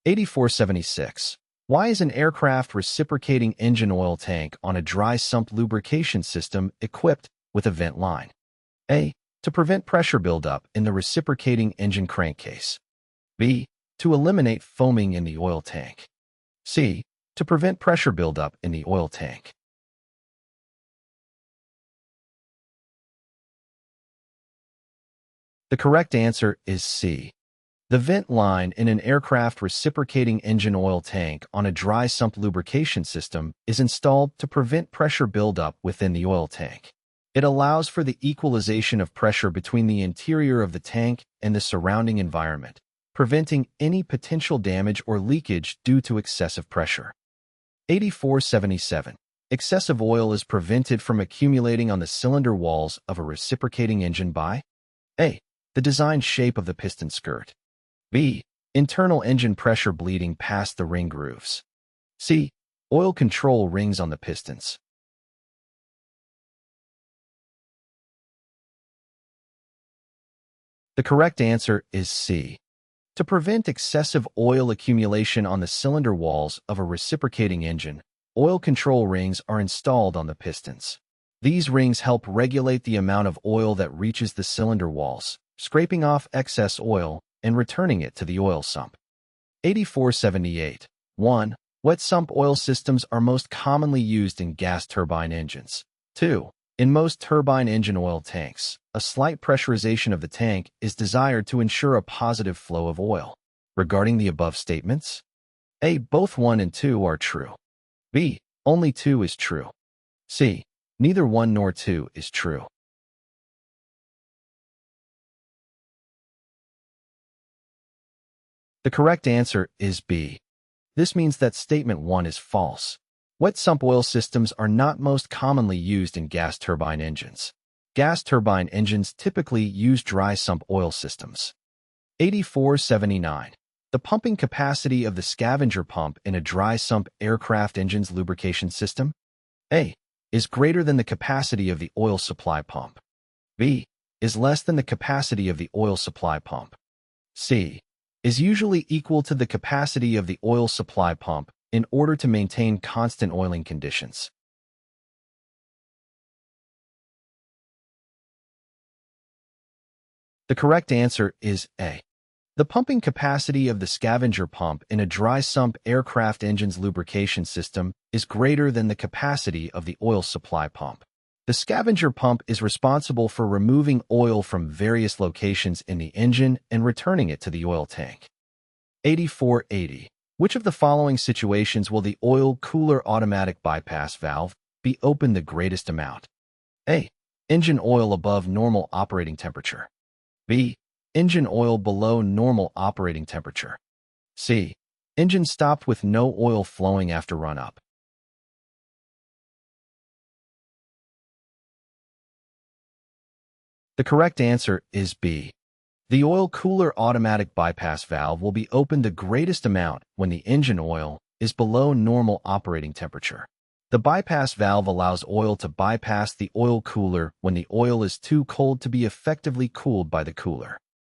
8476. Why is an aircraft reciprocating engine oil tank on a dry sump lubrication system equipped with a vent line? A. To prevent pressure buildup in the reciprocating engine crankcase. B. To eliminate foaming in the oil tank. C. To prevent pressure buildup in the oil tank. The correct answer is C. The vent line in an aircraft reciprocating engine oil tank on a dry sump lubrication system is installed to prevent pressure buildup within the oil tank. It allows for the equalization of pressure between the interior of the tank and the surrounding environment, preventing any potential damage or leakage due to excessive pressure. 8477. Excessive oil is prevented from accumulating on the cylinder walls of a reciprocating engine by A. The designed shape of the piston skirt. B. Internal engine pressure bleeding past the ring grooves. C. Oil control rings on the pistons. The correct answer is C. To prevent excessive oil accumulation on the cylinder walls of a reciprocating engine, oil control rings are installed on the pistons. These rings help regulate the amount of oil that reaches the cylinder walls, scraping off excess oil and returning it to the oil sump. 8478. 1. What sump oil systems are most commonly used in gas turbine engines? 2. In most turbine engine oil tanks, a slight pressurization of the tank is desired to ensure a positive flow of oil. Regarding the above statements, A. Both 1 and 2 are true. B. Only 2 is true. C. Neither 1 nor 2 is true. The correct answer is B. This means that statement 1 is false. Wet sump oil systems are not most commonly used in gas turbine engines. Gas turbine engines typically use dry sump oil systems. 8479. The pumping capacity of the Scavenger pump in a dry sump aircraft engine's lubrication system? A. Is greater than the capacity of the oil supply pump. B. Is less than the capacity of the oil supply pump. C. Is usually equal to the capacity of the oil supply pump in order to maintain constant oiling conditions. The correct answer is A. The pumping capacity of the Scavenger pump in a dry sump aircraft engine's lubrication system is greater than the capacity of the oil supply pump. The Scavenger pump is responsible for removing oil from various locations in the engine and returning it to the oil tank. 8480. Which of the following situations will the oil cooler automatic bypass valve be open the greatest amount? A. Engine oil above normal operating temperature. B. Engine oil below normal operating temperature. C. Engine stopped with no oil flowing after run-up. The correct answer is B. The oil cooler automatic bypass valve will be opened the greatest amount when the engine oil is below normal operating temperature. The bypass valve allows oil to bypass the oil cooler when the oil is too cold to be effectively cooled by the cooler.